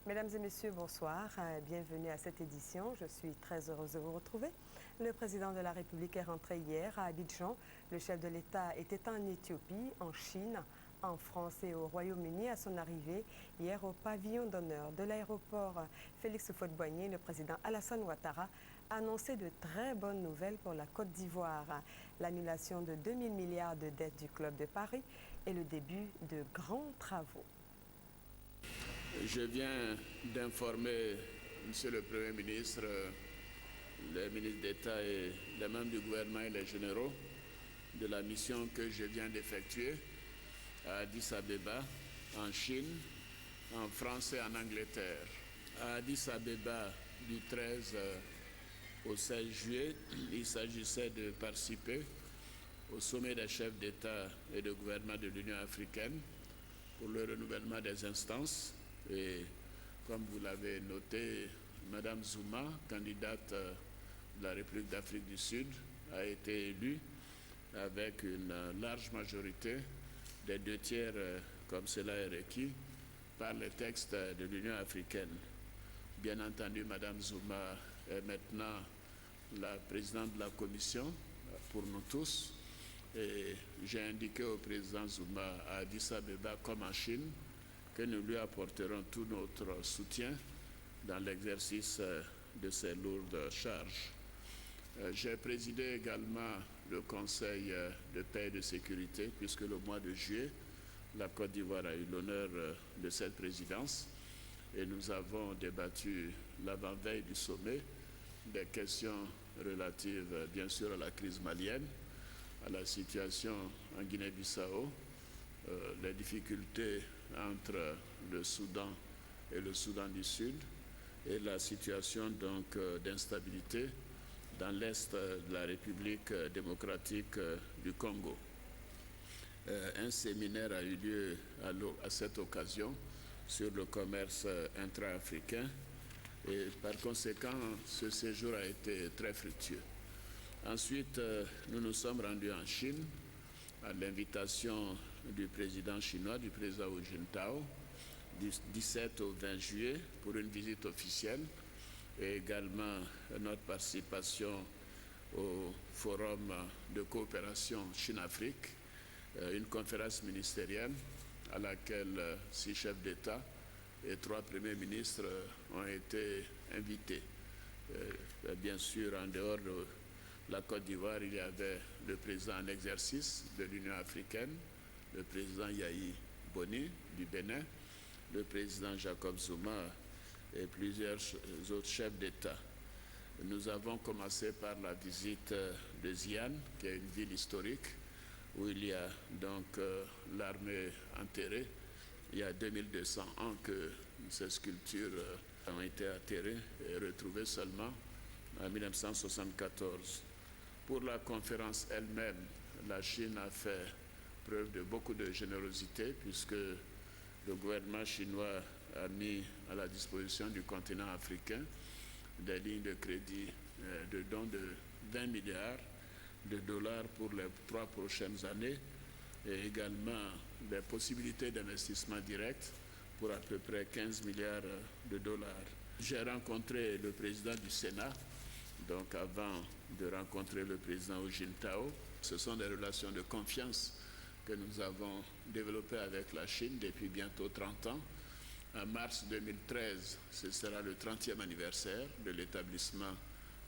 Mesdames et messieurs, bonsoir. Bienvenue à cette édition. Je suis très heureuse de vous retrouver. Le président de la République est rentré hier à Abidjan. Le chef de l'État était en Éthiopie, en Chine, en France et au Royaume-Uni à son arrivée hier au pavillon d'honneur de l'aéroport Félix Houphouët-Boigny. Le président Alassane Ouattara a annoncé de très bonnes nouvelles pour la Côte d'Ivoire. L'annulation de 2000 milliards de dettes du Club de Paris et le début de grands travaux. Je viens d'informer Monsieur le Premier ministre, les ministres d'État et les membres du gouvernement et les généraux de la mission que je viens d'effectuer à Addis Abeba, en Chine, en France et en Angleterre. À Addis Abeba, du 13 au 16 juillet, il s'agissait de participer au sommet des chefs d'État et de gouvernement de l'Union africaine pour le renouvellement des instances. Et comme vous l'avez noté, Madame Zuma, candidate de la République d'Afrique du Sud, a été élue avec une large majorité des 2/3, comme cela est requis par les textes de l'Union africaine. Bien entendu, Madame Zuma est maintenant la présidente de la Commission pour nous tous. Et j'ai indiqué au président Zuma à Addis Abeba comme en Chine que nous lui apporterons tout notre soutien dans l'exercice de ses lourdes charges. J'ai présidé également le Conseil de paix et de sécurité, puisque le mois de juillet, la Côte d'Ivoire a eu l'honneur de cette présidence et nous avons débattu l'avant-veille du sommet des questions relatives bien sûr à la crise malienne, à la situation en Guinée-Bissau, les difficultés entre le Soudan et le Soudan du Sud et la situation donc d'instabilité dans l'est de la République démocratique du Congo. Un séminaire a eu lieu à cette occasion sur le commerce intra-africain et par conséquent ce séjour a été très fructueux. Ensuite, nous nous sommes rendus en Chine à l'invitation du président chinois, du président Hu Jintao, du 17 au 20 juillet pour une visite officielle et également notre participation au forum de coopération Chine-Afrique, une conférence ministérielle à laquelle 6 chefs d'État et 3 premiers ministres ont été invités. Bien sûr, en dehors de la Côte d'Ivoire, il y avait le président en exercice de l'Union africaine, le président Yahi Boni du Bénin, le président Jacob Zuma et plusieurs autres chefs d'État. Nous avons commencé par la visite de Xi'an, qui est une ville historique où il y a donc l'armée enterrée. Il y a 2200 ans que ces sculptures ont été enterrées et retrouvées seulement en 1974. Pour la conférence elle-même, la Chine a fait preuve de beaucoup de générosité puisque le gouvernement chinois a mis à la disposition du continent africain des lignes de crédit de dons de 20 milliards de dollars pour les 3 prochaines années et également des possibilités d'investissement direct pour à peu près 15 milliards de dollars. J'ai rencontré le président du Sénat, donc avant de rencontrer le président Hu Jintao. Ce sont des relations de confiance que nous avons développées avec la Chine depuis bientôt 30 ans. En mars 2013, ce sera le 30e anniversaire de l'établissement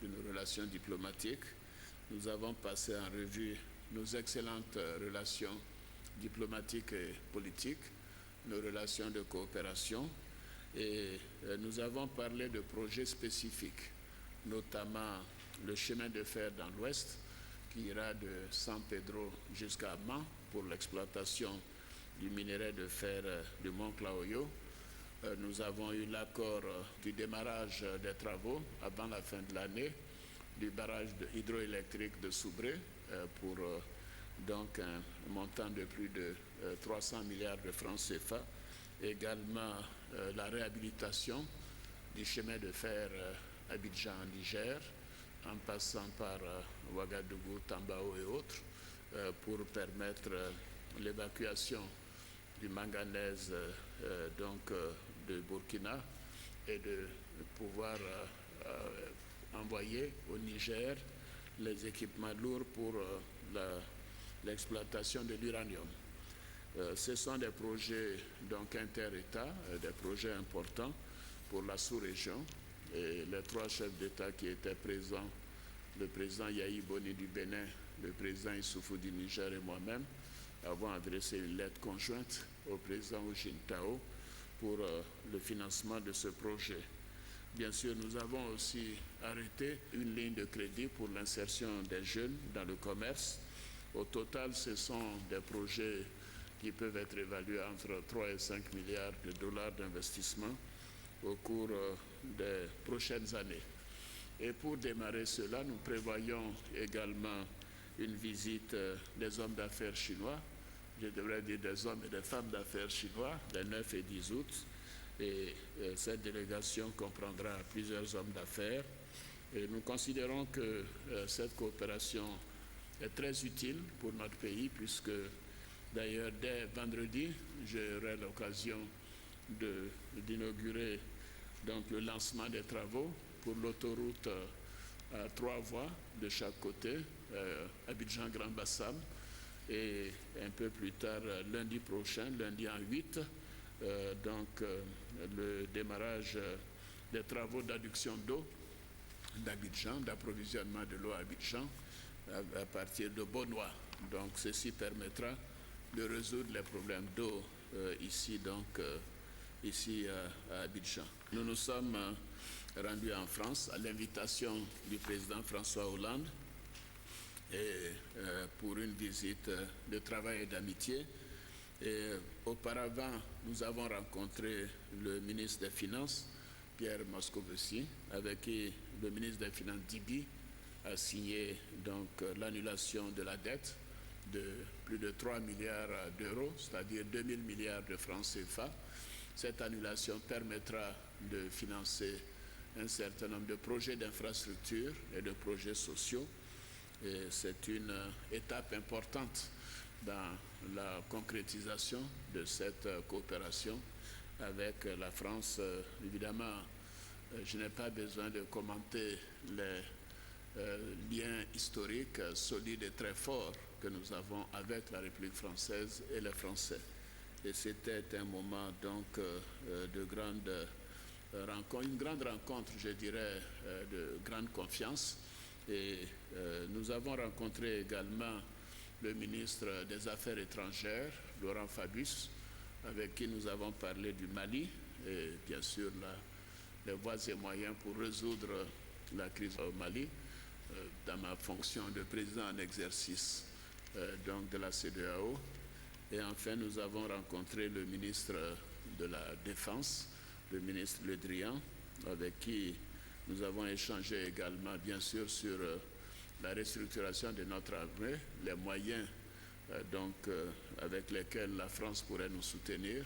de nos relations diplomatiques. Nous avons passé en revue nos excellentes relations diplomatiques et politiques, nos relations de coopération et nous avons parlé de projets spécifiques, notamment le chemin de fer dans l'Ouest qui ira de San Pedro jusqu'à Mans pour l'exploitation du minerai de fer du Mont Claoyo. Nous avons eu l'accord du démarrage des travaux avant la fin de l'année du barrage hydroélectrique de Soubré pour donc un montant de plus de 300 milliards de francs CFA. Également la réhabilitation du chemin de fer Abidjan en Niger, en passant par Ouagadougou, Tambao et autres, pour permettre l'évacuation du manganèse de Burkina et de pouvoir envoyer au Niger les équipements lourds pour l'exploitation de l'uranium. Ce sont des projets donc inter-États, des projets importants pour la sous-région. Et les trois chefs d'État qui étaient présents, le président Yahi Boni du Bénin, le président Issoufou du Niger et moi-même, avons adressé une lettre conjointe au président Hu Jintao pour le financement de ce projet. Bien sûr, nous avons aussi arrêté une ligne de crédit pour l'insertion des jeunes dans le commerce. Au total, ce sont des projets qui peuvent être évalués entre 3 et 5 milliards de dollars d'investissement au cours des prochaines années. Et pour démarrer cela, nous prévoyons également une visite des hommes d'affaires chinois, je devrais dire des hommes et des femmes d'affaires chinois, les 9 et 10 août. Et cette délégation comprendra plusieurs hommes d'affaires. Et nous considérons que cette coopération est très utile pour notre pays, puisque d'ailleurs dès vendredi, j'aurai l'occasion d'inaugurer donc le lancement des travaux pour l'autoroute à 3 voies de chaque côté, Abidjan-Grand Bassam, et un peu plus tard, lundi prochain, lundi en 8, le démarrage des travaux d'adduction d'eau d'Abidjan, d'approvisionnement de l'eau à Abidjan à partir de Bonois. Donc ceci permettra de résoudre les problèmes d'eau ici à Abidjan. Nous nous sommes rendus en France à l'invitation du président François Hollande et pour une visite de travail et d'amitié. Et auparavant, nous avons rencontré le ministre des Finances, Pierre Moscovici, avec qui le ministre des Finances Dibi a signé donc l'annulation de la dette de plus de 3 milliards d'euros, c'est-à-dire 2000 milliards de francs CFA. Cette annulation permettra de financer un certain nombre de projets d'infrastructures et de projets sociaux. Et c'est une étape importante dans la concrétisation de cette coopération avec la France. Évidemment, je n'ai pas besoin de commenter les liens historiques solides et très forts que nous avons avec la République française et les Français. Et c'était un moment donc de grande rencontre, une grande rencontre, je dirais, de grande confiance. Et nous avons rencontré également le ministre des Affaires étrangères, Laurent Fabius, avec qui nous avons parlé du Mali et bien sûr les voies et moyens pour résoudre la crise au Mali, dans ma fonction de président en exercice donc de la CEDEAO. Et enfin, nous avons rencontré le ministre de la Défense, le ministre Le Drian, avec qui nous avons échangé également, bien sûr, sur la restructuration de notre armée, les moyens avec lesquels la France pourrait nous soutenir,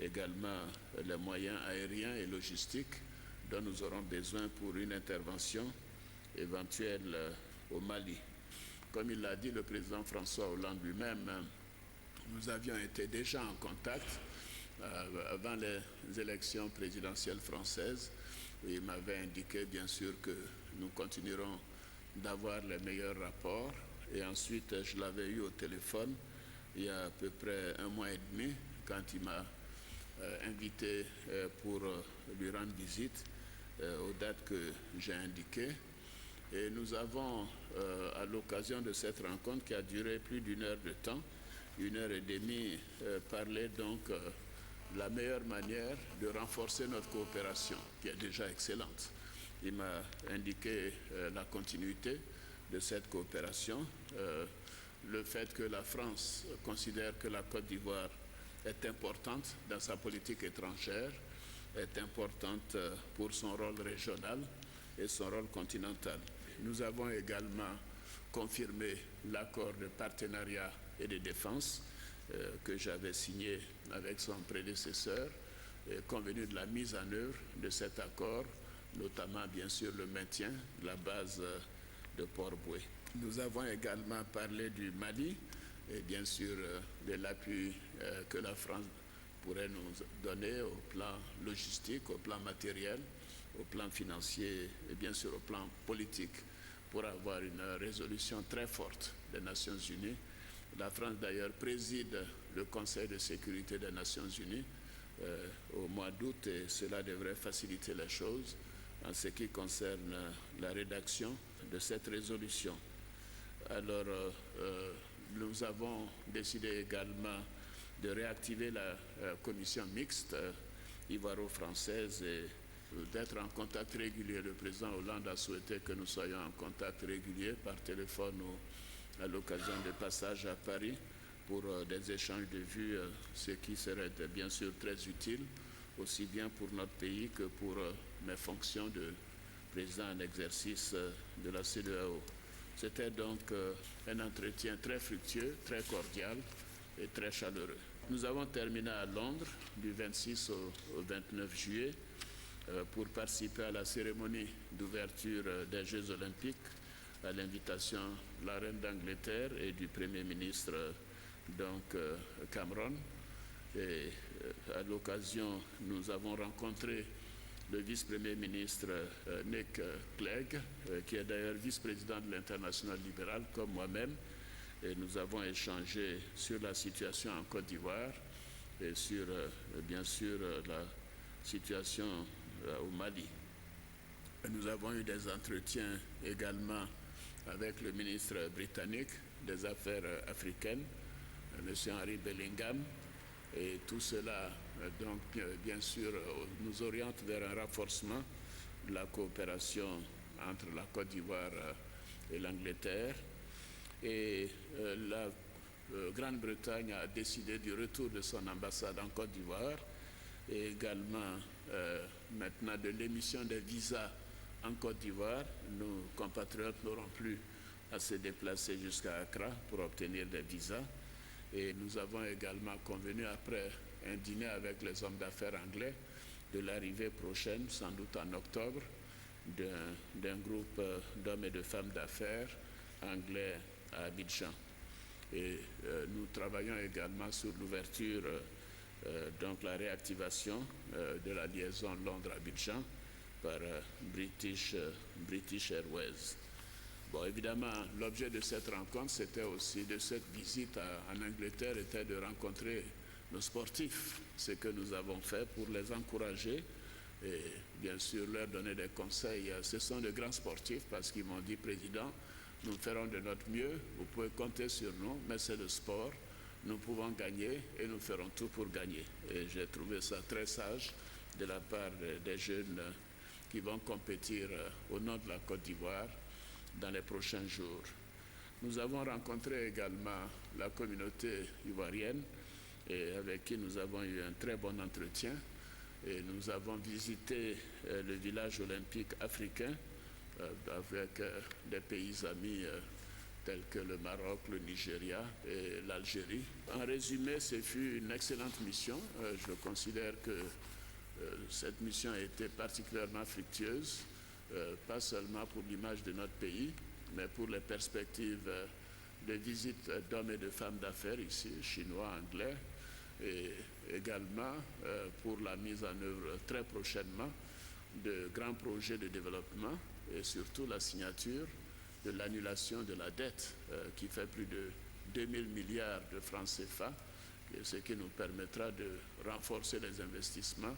également les moyens aériens et logistiques dont nous aurons besoin pour une intervention éventuelle au Mali. Comme il l'a dit le président François Hollande lui-même, nous avions été déjà en contact avant les élections présidentielles françaises. Il m'avait indiqué bien sûr que nous continuerons d'avoir les meilleurs rapports. Et ensuite, je l'avais eu au téléphone il y a à peu près 1 mois et demi quand il m'a invité pour lui rendre visite aux dates que j'ai indiquées. Et nous avons, à l'occasion de cette rencontre qui a duré plus d'1 heure de temps, 1 heure et demie, parlé donc de la meilleure manière de renforcer notre coopération, qui est déjà excellente. Il m'a indiqué la continuité de cette coopération, le fait que la France considère que la Côte d'Ivoire est importante dans sa politique étrangère, est importante pour son rôle régional et son rôle continental. Nous avons également confirmé l'accord de partenariat et de défense que j'avais signé avec son prédécesseur, et convenu de la mise en œuvre de cet accord, notamment bien sûr le maintien de la base de Port-Boué. Nous avons également parlé du Mali et bien sûr de l'appui que la France pourrait nous donner au plan logistique, au plan matériel, au plan financier et bien sûr au plan politique pour avoir une résolution très forte des Nations Unies. La France d'ailleurs préside le Conseil de sécurité des Nations Unies au mois d'août et cela devrait faciliter les choses en ce qui concerne la rédaction de cette résolution. Alors, nous avons décidé également de réactiver la commission mixte ivoiro-française et d'être en contact régulier. Le président Hollande a souhaité que nous soyons en contact régulier par téléphone ou à l'occasion de passage à Paris pour des échanges de vues, ce qui serait bien sûr très utile, aussi bien pour notre pays que pour mes fonctions de président en exercice de la CEDEAO. C'était donc un entretien très fructueux, très cordial et très chaleureux. Nous avons terminé à Londres du 26 au 29 juillet pour participer à la cérémonie d'ouverture des Jeux olympiques à l'invitation de la reine d'Angleterre et du Premier ministre Cameron. Et à l'occasion, nous avons rencontré le vice-premier ministre Nick Clegg, qui est d'ailleurs vice-président de l'Internationale libérale, comme moi-même, et nous avons échangé sur la situation en Côte d'Ivoire et sur, bien sûr, la situation au Mali. Nous avons eu des entretiens également avec le ministre britannique des Affaires africaines, M. Henry Bellingham, et tout cela, donc, bien sûr, nous oriente vers un renforcement de la coopération entre la Côte d'Ivoire et l'Angleterre. Et la Grande-Bretagne a décidé du retour de son ambassade en Côte d'Ivoire et également maintenant de l'émission des visas en Côte d'Ivoire. Nos compatriotes n'auront plus à se déplacer jusqu'à Accra pour obtenir des visas. Et nous avons également convenu, après un dîner avec les hommes d'affaires anglais, de l'arrivée prochaine, sans doute en octobre, d'un groupe d'hommes et de femmes d'affaires anglais à Abidjan. Et nous travaillons également sur l'ouverture, donc la réactivation de la liaison Londres-Abidjan par British Airways. Bon, évidemment, l'objet de cette rencontre, c'était aussi de cette visite en Angleterre, était de rencontrer nos sportifs, ce que nous avons fait pour les encourager et bien sûr leur donner des conseils. Ce sont de grands sportifs parce qu'ils m'ont dit, Président, nous ferons de notre mieux, vous pouvez compter sur nous, mais c'est le sport, nous pouvons gagner et nous ferons tout pour gagner. Et j'ai trouvé ça très sage de la part des jeunes qui vont compétir au nom de la Côte d'Ivoire dans les prochains jours. Nous avons rencontré également la communauté ivoirienne et avec qui nous avons eu un très bon entretien. Et nous avons visité le village olympique africain avec des pays amis tels que le Maroc, le Nigeria et l'Algérie. En résumé, ce fut une excellente mission. Je considère que cette mission a été particulièrement fructueuse, pas seulement pour l'image de notre pays, mais pour les perspectives de visite d'hommes et de femmes d'affaires ici, chinois, anglais, et également pour la mise en œuvre très prochainement de grands projets de développement et surtout la signature de l'annulation de la dette qui fait plus de 2000 milliards de francs CFA, ce qui nous permettra de renforcer les investissements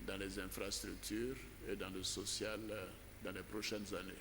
dans les infrastructures et dans le social dans les prochaines années.